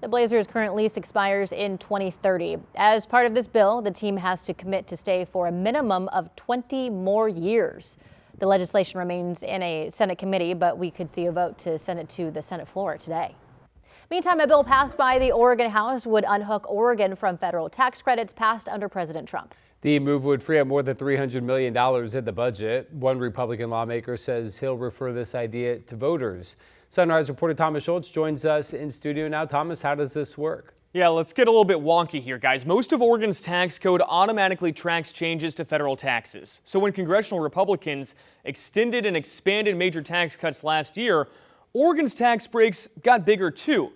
The Blazers' current lease expires in 2030. As part of this bill, the team has to commit to stay for a minimum of 20 more years. The legislation remains in a Senate committee, but we could see a vote to send it to the Senate floor today. Meantime, a bill passed by the Oregon House would unhook Oregon from federal tax credits passed under President Trump. The move would free up more than $300 million in the budget. One Republican lawmaker says he'll refer this idea to voters. Sunrise reporter Thomas Schultz joins us in studio now. Thomas, how does this work? Yeah, let's get a little bit wonky here, guys. Most of Oregon's tax code automatically tracks changes to federal taxes. So when congressional Republicans extended and expanded major tax cuts last year, Oregon's tax breaks got bigger too.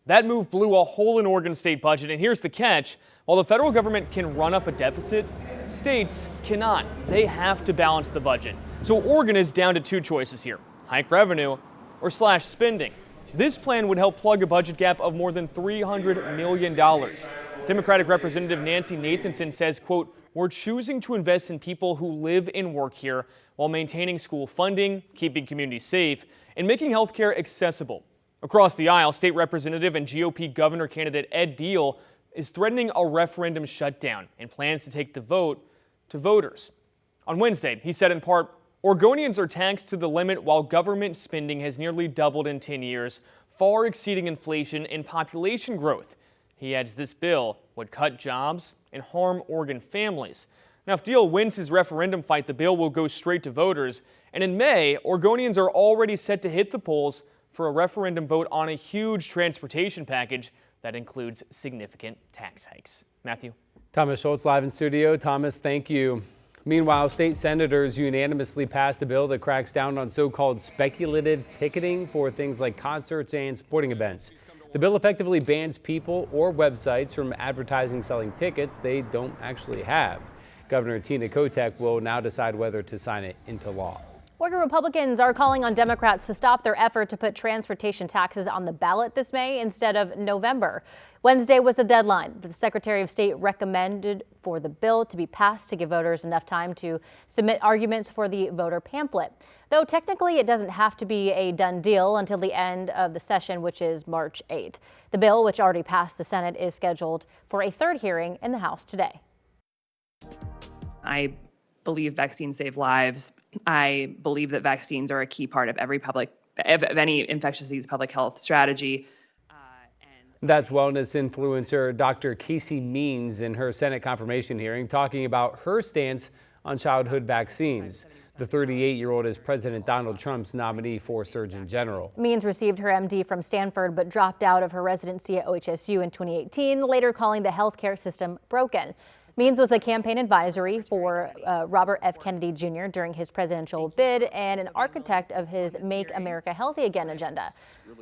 That move blew a hole in Oregon's state budget, and here's the catch. While the federal government can run up a deficit, states cannot. They have to balance the budget. So Oregon is down to two choices here: hike revenue or slash spending. This plan would help plug a budget gap of more than $300 million. Democratic Representative Nancy Nathanson says, quote, "We're choosing to invest in people who live and work here while maintaining school funding, keeping communities safe, and making health care accessible." Across the aisle, State Representative and GOP governor candidate Ed Deal is threatening a referendum shutdown and plans to take the vote to voters. On Wednesday, he said in part, "Oregonians are taxed to the limit while government spending has nearly doubled in 10 years, far exceeding inflation and population growth." He adds this bill would cut jobs and harm Oregon families. Now, if Deal wins his referendum fight, the bill will go straight to voters. And in May, Oregonians are already set to hit the polls for a referendum vote on a huge transportation package that includes significant tax hikes. Matthew. Thomas Schultz live in studio. Thomas, thank you. Meanwhile, state senators unanimously passed a bill that cracks down on so-called speculative ticketing for things like concerts and sporting events. The bill effectively bans people or websites from advertising selling tickets they don't actually have. Governor Tina Kotek will now decide whether to sign it into law. Oregon Republicans are calling on Democrats to stop their effort to put transportation taxes on the ballot this May instead of November. Wednesday was the deadline that the Secretary of State recommended for the bill to be passed to give voters enough time to submit arguments for the voter pamphlet. Though technically it doesn't have to be a done deal until the end of the session, which is March 8th. The bill, which already passed the Senate, is scheduled for a third hearing in the House today. I believe vaccines save lives. I believe that vaccines are a key part of any infectious disease public health strategy. That's wellness influencer Dr. Casey Means in her Senate confirmation hearing, talking about her stance on childhood vaccines. The 38-year-old is President Donald Trump's nominee for Surgeon General. Means received her MD from Stanford but dropped out of her residency at OHSU in 2018, later calling the healthcare system broken. Means was a campaign advisory for Robert F. Kennedy Jr. during his presidential bid and an architect of his Make America Healthy Again agenda.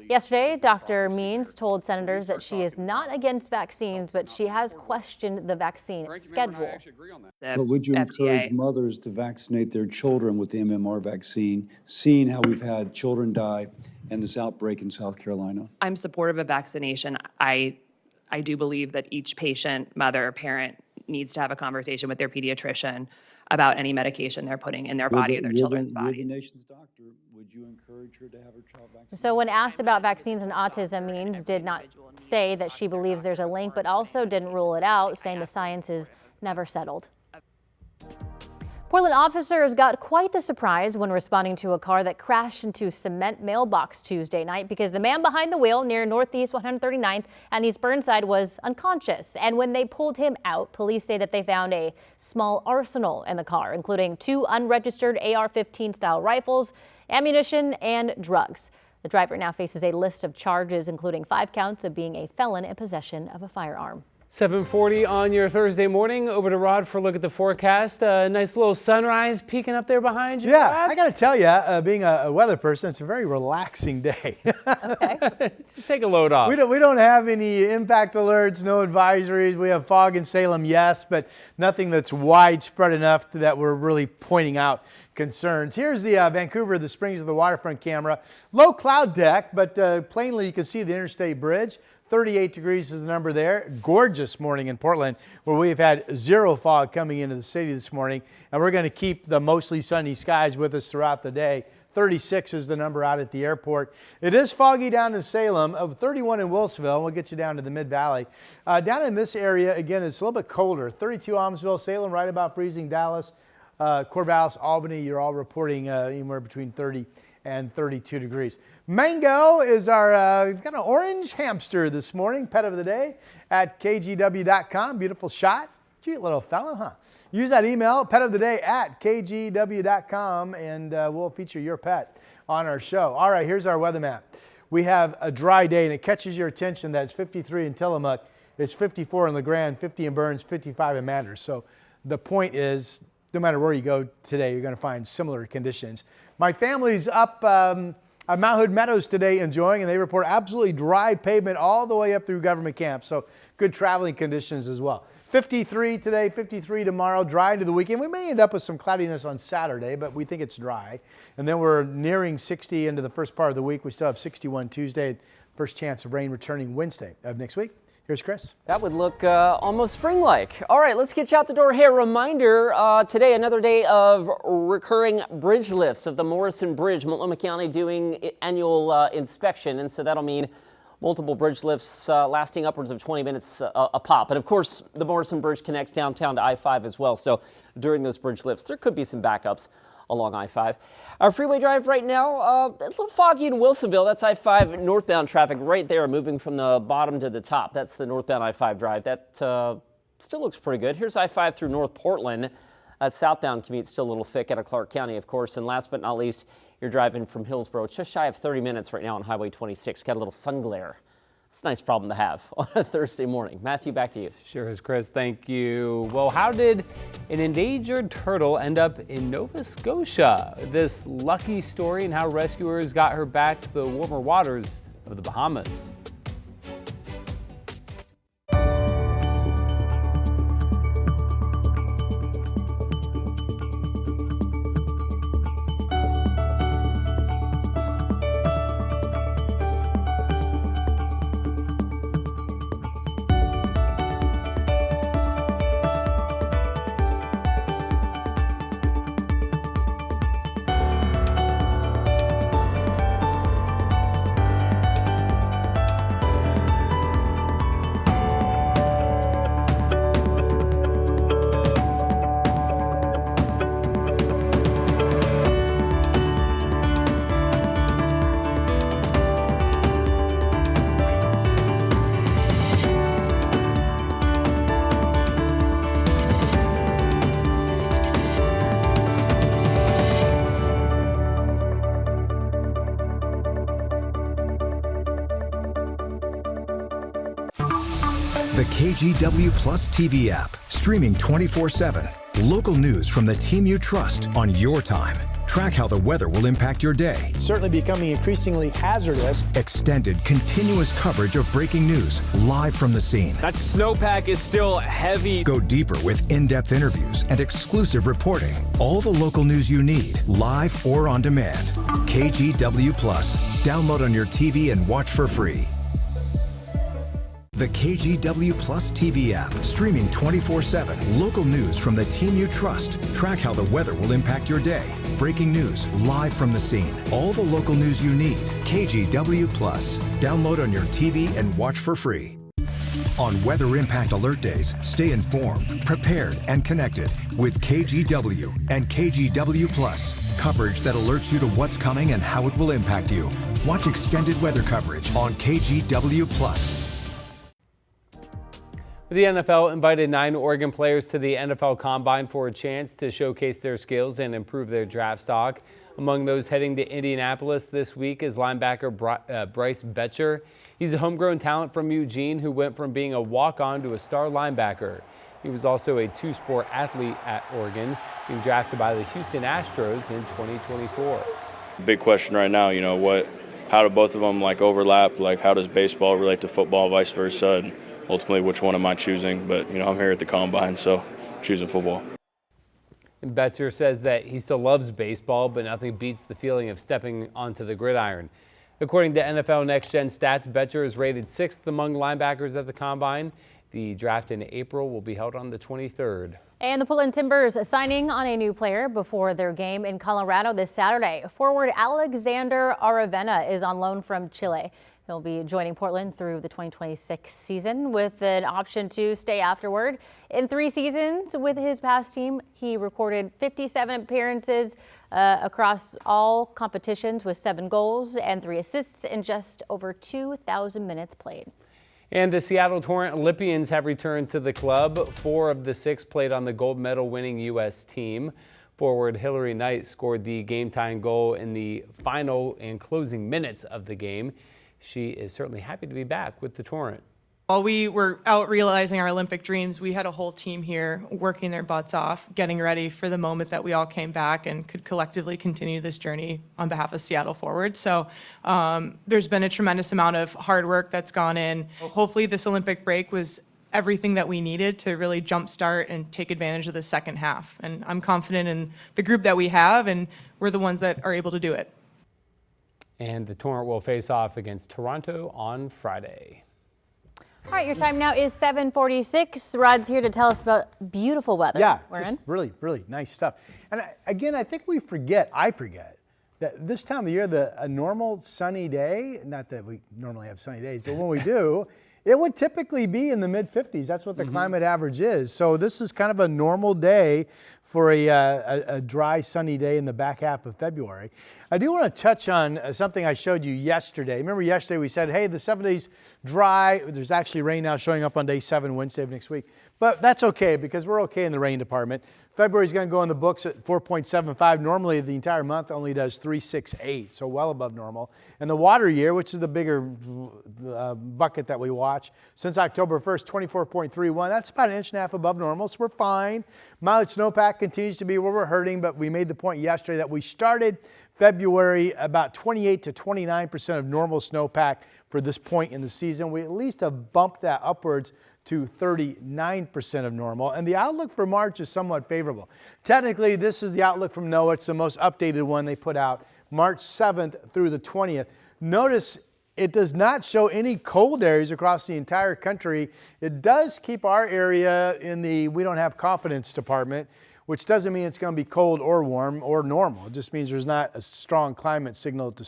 Yesterday, Dr. Means told senators that she is not against vaccines, but she has questioned the vaccine schedule. But would you encourage mothers to vaccinate their children with the MMR vaccine, seeing how we've had children die and this outbreak in South Carolina? I'm supportive of vaccination. I do believe that each patient, mother, parent needs to have a conversation with their pediatrician about any medication they're putting in their body or their children's bodies. You're the nation's doctor. Would you encourage her to have her child vaccinated? So when asked about vaccines and autism, Means did not say that she believes there's a link, but also didn't rule it out, saying the science is never settled. Portland officers got quite the surprise when responding to a car that crashed into cement mailbox Tuesday night because the man behind the wheel near Northeast 139th and East Burnside was unconscious. And when they pulled him out, police say that they found a small arsenal in the car, including 2 unregistered AR-15 style rifles, ammunition, and drugs. The driver now faces a list of charges, including 5 counts of being a felon in possession of a firearm. 7:40 on your Thursday morning. Over to Rod for a look at the forecast. Nice little sunrise peeking up there behind you. Yeah, Rod. I got to tell you, being a weather person, it's a very relaxing day. Okay. Just take a load off. We don't have any impact alerts, no advisories. We have fog in Salem, yes, but nothing that's widespread enough that we're really pointing out concerns. Here's the Vancouver, the Springs of the Waterfront camera. Low cloud deck, but plainly you can see the interstate bridge. 38 degrees is the number there. Gorgeous morning in Portland, where we've had 0 fog coming into the city this morning, and we're going to keep the mostly sunny skies with us throughout the day. 36 is the number out at the airport. It is foggy down in Salem, of 31 in Wilsonville. We'll get you down to the Mid-Valley. Down in this area, again, it's a little bit colder. 32 Almsville, Salem, right about freezing. Dallas, Corvallis, Albany, you're all reporting anywhere between 30 and 32 degrees. Mango is our kind of orange hamster this morning, pet of the day at KGW.com. Beautiful shot. Cute little fella, huh? Use that email, petoftheday@KGW.com, and we'll feature your pet on our show. All right, here's our weather map. We have a dry day, and it catches your attention that it's 53 in Tillamook, it's 54 in LeGrand, 50 in Burns, 55 in Manders. So the point is, no matter where you go today, you're going to find similar conditions. My family's up at Mount Hood Meadows today enjoying, and they report absolutely dry pavement all the way up through Government Camp. So good traveling conditions as well. 53 today, 53 tomorrow, dry into the weekend. We may end up with some cloudiness on Saturday, but we think it's dry. And then we're nearing 60 into the first part of the week. We still have 61 Tuesday. First chance of rain returning Wednesday of next week. Here's Chris. That would look almost spring-like. All right, let's get you out the door. Hey, a reminder, today another day of recurring bridge lifts of the Morrison Bridge. Multnomah County doing annual inspection, and so that'll mean multiple bridge lifts lasting upwards of 20 minutes a pop. And of course, the Morrison Bridge connects downtown to I-5 as well, so during those bridge lifts, there could be some backups along I-5. Our freeway drive right now, a little foggy in Wilsonville. That's I-5 northbound traffic right there, moving from the bottom to the top. That's the northbound I-5 drive. That still looks pretty good. Here's I-5 through North Portland. That southbound commute still a little thick out of Clark County, of course. And last but not least, you're driving from Hillsborough, just shy of 30 minutes right now on Highway 26. Got a little sun glare. It's a nice problem to have on a Thursday morning. Matthew, back to you. Sure is, Chris. Thank you. Well, how did an endangered turtle end up in Nova Scotia? This lucky story and how rescuers got her back to the warmer waters of the Bahamas. The KGW Plus TV app, streaming 24/7. Local news from the team you trust on your time. Track how the weather will impact your day. Certainly becoming increasingly hazardous. Extended, continuous coverage of breaking news live from the scene. That snowpack is still heavy. Go deeper with in-depth interviews and exclusive reporting. All the local news you need, live or on demand. KGW Plus. Download on your TV and watch for free. The KGW Plus TV app, streaming 24/7. Local news from the team you trust. Track how the weather will impact your day. Breaking news live from the scene. All the local news you need. KGW Plus. Download on your TV and watch for free. On Weather Impact Alert Days, stay informed, prepared, and connected with KGW and KGW Plus. Coverage that alerts you to what's coming and how it will impact you. Watch extended weather coverage on KGW Plus. The NFL invited 9 Oregon players to the NFL Combine for a chance to showcase their skills and improve their draft stock. Among those heading to Indianapolis this week is linebacker Bryce Betcher. He's a homegrown talent from Eugene who went from being a walk-on to a star linebacker. He was also a 2-sport athlete at Oregon, being drafted by the Houston Astros in 2024. Big question right now, how do both of them overlap? How does baseball relate to football, vice versa? And ultimately, which one am I choosing? But, I'm here at the Combine, so I'm choosing football. And Betcher says that he still loves baseball, but nothing beats the feeling of stepping onto the gridiron. According to NFL Next Gen stats, Betcher is rated 6th among linebackers at the Combine. The draft in April will be held on the 23rd. And the Portland Timbers signing on a new player before their game in Colorado this Saturday. Forward Alexander Aravena is on loan from Chile. He'll be joining Portland through the 2026 season with an option to stay afterward. In 3 seasons with his past team, he recorded 57 appearances across all competitions with 7 goals and 3 assists in just over 2,000 minutes played. And the Seattle Torrent Olympians have returned to the club. 4 of the 6 played on the gold medal winning U.S. team. Forward Hillary Knight scored the game-tying goal in the final and closing minutes of the game. She is certainly happy to be back with the Torrent. While we were out realizing our Olympic dreams, we had a whole team here working their butts off, getting ready for the moment that we all came back and could collectively continue this journey on behalf of Seattle Forward. So there's been a tremendous amount of hard work that's gone in. Hopefully this Olympic break was everything that we needed to really jumpstart and take advantage of the second half. And I'm confident in the group that we have, and we're the ones that are able to do it. And the Torrent will face off against Toronto on Friday. All right, your time now is 7:46. Rod's here to tell us about beautiful weather. Yeah, we're just in. really, really nice stuff. And I think I forget that this time of the year, a normal sunny day, not that we normally have sunny days, but when we do, it would typically be in the mid-50s. That's what the climate average is. So this is kind of a normal day for a dry, sunny day in the back half of February. I do want to touch on something I showed you yesterday. Remember yesterday we said, hey, the 70s dry. There's actually rain now showing up on day 7, Wednesday of next week. But that's okay because we're okay in the rain department. February is going to go in the books at 4.75. Normally the entire month only does 3.68, so well above normal. And the water year, which is the bigger bucket that we watch, since October 1st, 24.31. That's about 1.5 inches above normal, so we're fine. Mileage snowpack continues to be where we're hurting, but we made the point yesterday that we started February about 28 to 29% of normal snowpack for this point in the season. We at least have bumped that upwards to 39% of normal. And the outlook for March is somewhat favorable. Technically, this is the outlook from NOAA. It's the most updated one they put out, March 7th through the 20th. Notice it does not show any cold areas across the entire country. It does keep our area in the we don't have confidence department, which doesn't mean it's going to be cold or warm or normal. It just means there's not a strong climate signal to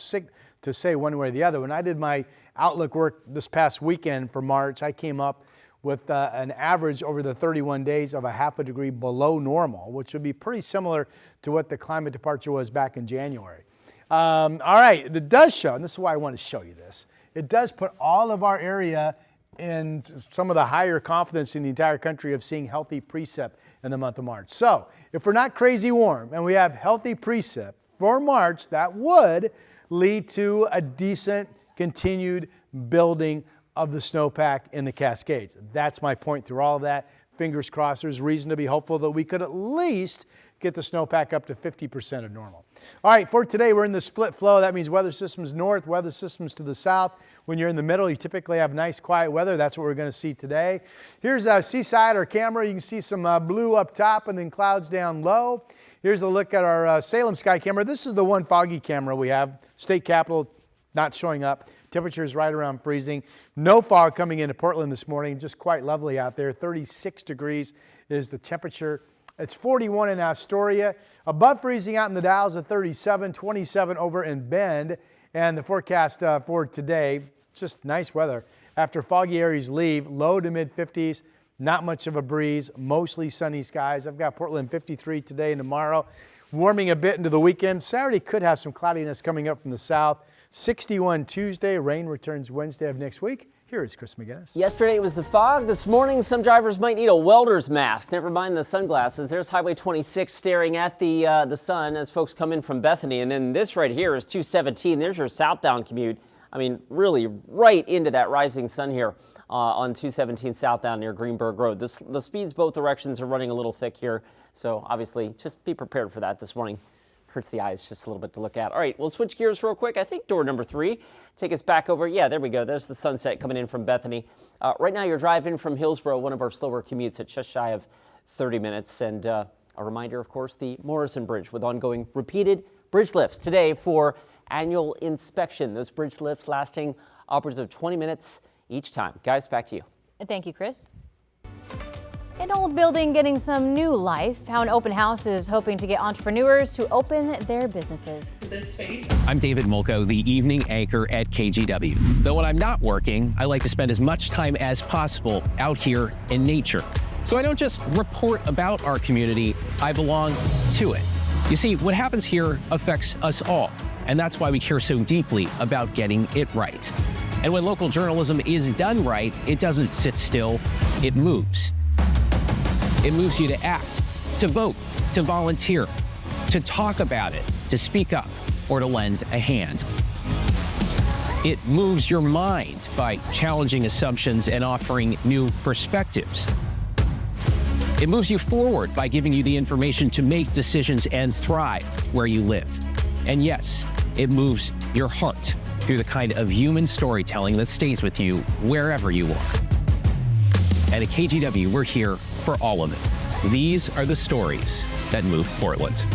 say one way or the other. When I did my outlook work this past weekend for March, I came up with an average over the 31 days of 0.5 degree below normal, which would be pretty similar to what the climate departure was back in January. All right, it does show, and this is why I want to show you this, it does put all of our area in some of the higher confidence in the entire country of seeing healthy precip in the month of March. So if we're not crazy warm and we have healthy precip for March, that would lead to a decent continued building of the snowpack in the Cascades. That's my point through all of that. Fingers crossed, there's reason to be hopeful that we could at least get the snowpack up to 50% of normal. All right, for today, we're in the split flow. That means weather systems north, weather systems to the south. When you're in the middle, you typically have nice, quiet weather. That's what we're going to see today. Here's a Seaside, our camera. You can see some blue up top and then clouds down low. Here's a look at our Salem sky camera. This is the one foggy camera we have. State Capitol not showing up. Temperature is right around freezing. No fog coming into Portland this morning. Just quite lovely out there. 36 degrees is the temperature. It's 41 in Astoria. Above freezing out in the Dalles at 37, 27 over in Bend. And the forecast for today, just nice weather. After foggy areas leave, low to mid 50s. Not much of a breeze, mostly sunny skies. I've got Portland 53 today and tomorrow. Warming a bit into the weekend. Saturday could have some cloudiness coming up from the south. 61 Tuesday, rain returns Wednesday of next week. Here is Chris McGinnis. Yesterday it was the fog. This morning some drivers might need a welder's mask. Never mind the sunglasses. There's Highway 26 staring at the sun as folks come in from Bethany. And then this right here is 217. There's your southbound commute. I mean, really right into that rising sun here on 217 southbound near Greenberg Road. The speeds both directions are running a little thick here. So obviously just be prepared for that this morning. Hurts the eyes just a little bit to look at. All right, we'll switch gears real quick. I think door number 3. Take us back over. Yeah, there we go. There's the sunset coming in from Bethany. Right now you're driving from Hillsborough, one of our slower commutes at just shy of 30 minutes. And a reminder, of course, the Morrison Bridge with ongoing repeated bridge lifts today for annual inspection. Those bridge lifts lasting upwards of 20 minutes each time. Guys, back to you. Thank you, Chris. An old building getting some new life. How an open house is hoping to get entrepreneurs to open their businesses. I'm David Mulco, the evening anchor at KGW. Though when I'm not working, I like to spend as much time as possible out here in nature. So I don't just report about our community, I belong to it. You see, what happens here affects us all, and that's why we care so deeply about getting it right. And when local journalism is done right, it doesn't sit still, it moves. It moves you to act, to vote, to volunteer, to talk about it, to speak up, or to lend a hand. It moves your mind by challenging assumptions and offering new perspectives. It moves you forward by giving you the information to make decisions and thrive where you live. And yes, it moves your heart through the kind of human storytelling that stays with you wherever you are. And at KGW, we're here for all of it. These are the stories that move Portland.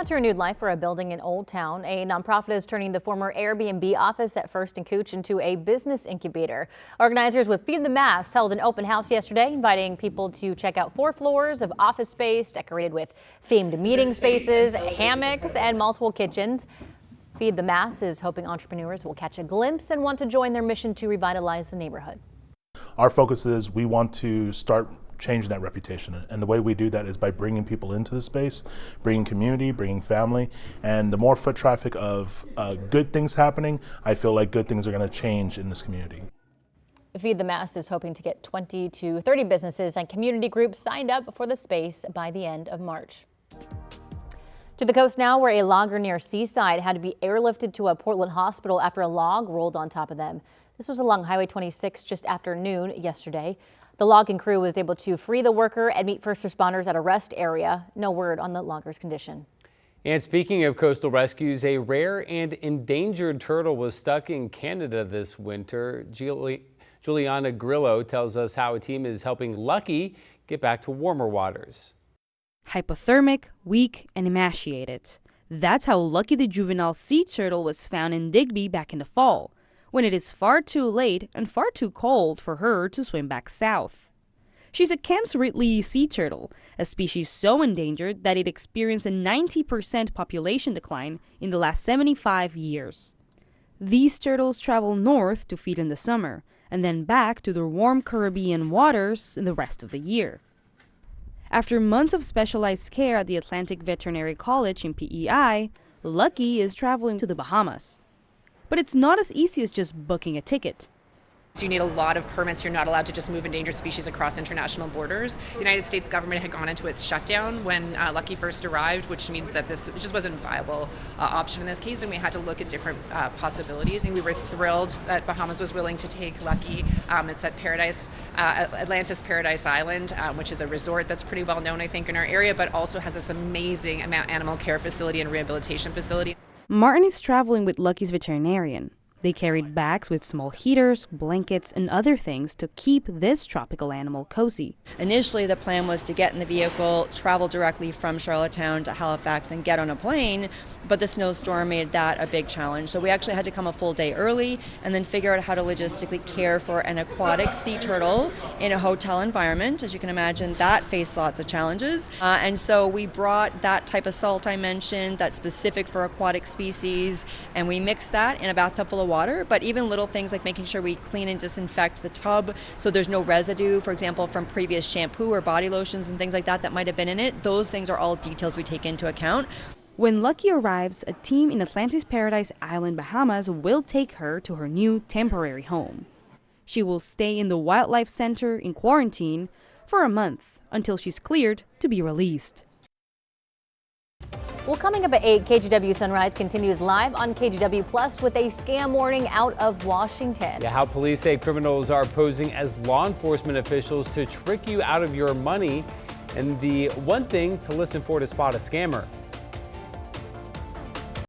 To renewed life for a building in Old Town. A nonprofit is turning the former Airbnb office at First and Cooch into a business incubator. Organizers with Feed the Mass held an open house yesterday, inviting people to check out 4 floors of office space decorated with themed meeting spaces, hammocks, and multiple kitchens. Feed the Mass is hoping entrepreneurs will catch a glimpse and want to join their mission to revitalize the neighborhood. Our focus is we want to start changing that reputation, and the way we do that is by bringing people into the space, bringing community, bringing family, and the more foot traffic of good things happening, I feel like good things are going to change in this community. Feed the Mass is hoping to get 20 to 30 businesses and community groups signed up for the space by the end of March. To the coast now, where a logger near Seaside had to be airlifted to a Portland hospital after a log rolled on top of them. This was along Highway 26 just after noon yesterday. The logging crew was able to free the worker and meet first responders at a rest area. No word on the logger's condition. And speaking of coastal rescues, a rare and endangered turtle was stuck in Canada this winter. Juliana Grillo tells us how a team is helping Lucky get back to warmer waters. Hypothermic, weak, and emaciated. That's how Lucky the juvenile sea turtle was found in Digby back in the fall, when it is far too late and far too cold for her to swim back south. She's a Kemp's Ridley sea turtle, a species so endangered that it experienced a 90% population decline in the last 75 years. These turtles travel north to feed in the summer, and then back to their warm Caribbean waters in the rest of the year. After months of specialized care at the Atlantic Veterinary College in PEI, Lucky is traveling to the Bahamas. But it's not as easy as just booking a ticket. So you need a lot of permits. You're not allowed to just move endangered species across international borders. The United States government had gone into its shutdown when Lucky first arrived, which means that this just wasn't a viable option in this case, and we had to look at different possibilities. And we were thrilled that Bahamas was willing to take Lucky. It's at Atlantis Paradise Island, which is a resort that's pretty well known, I think, in our area, but also has this amazing animal care facility and rehabilitation facility. Martin is traveling with Lucky's veterinarian. They carried bags with small heaters, blankets, and other things to keep this tropical animal cozy. Initially, the plan was to get in the vehicle, travel directly from Charlottetown to Halifax, and get on a plane, but the snowstorm made that a big challenge. So we actually had to come a full day early and then figure out how to logistically care for an aquatic sea turtle in a hotel environment. As you can imagine, that faced lots of challenges. And so we brought that type of salt I mentioned that's specific for aquatic species, and we mixed that in a bathtub full of water, but even little things like making sure we clean and disinfect the tub so there's no residue, for example, from previous shampoo or body lotions and things like that might have been in it. Those things are all details we take into account. When Lucky arrives, a team in Atlantis Paradise Island, Bahamas will take her to her new temporary home. She will stay in the Wildlife Center in quarantine for a month until she's cleared to be released. Well, coming up at 8, KGW Sunrise continues live on KGW Plus with a scam warning out of Washington. Yeah, how police say criminals are posing as law enforcement officials to trick you out of your money, and the one thing to listen for to spot a scammer.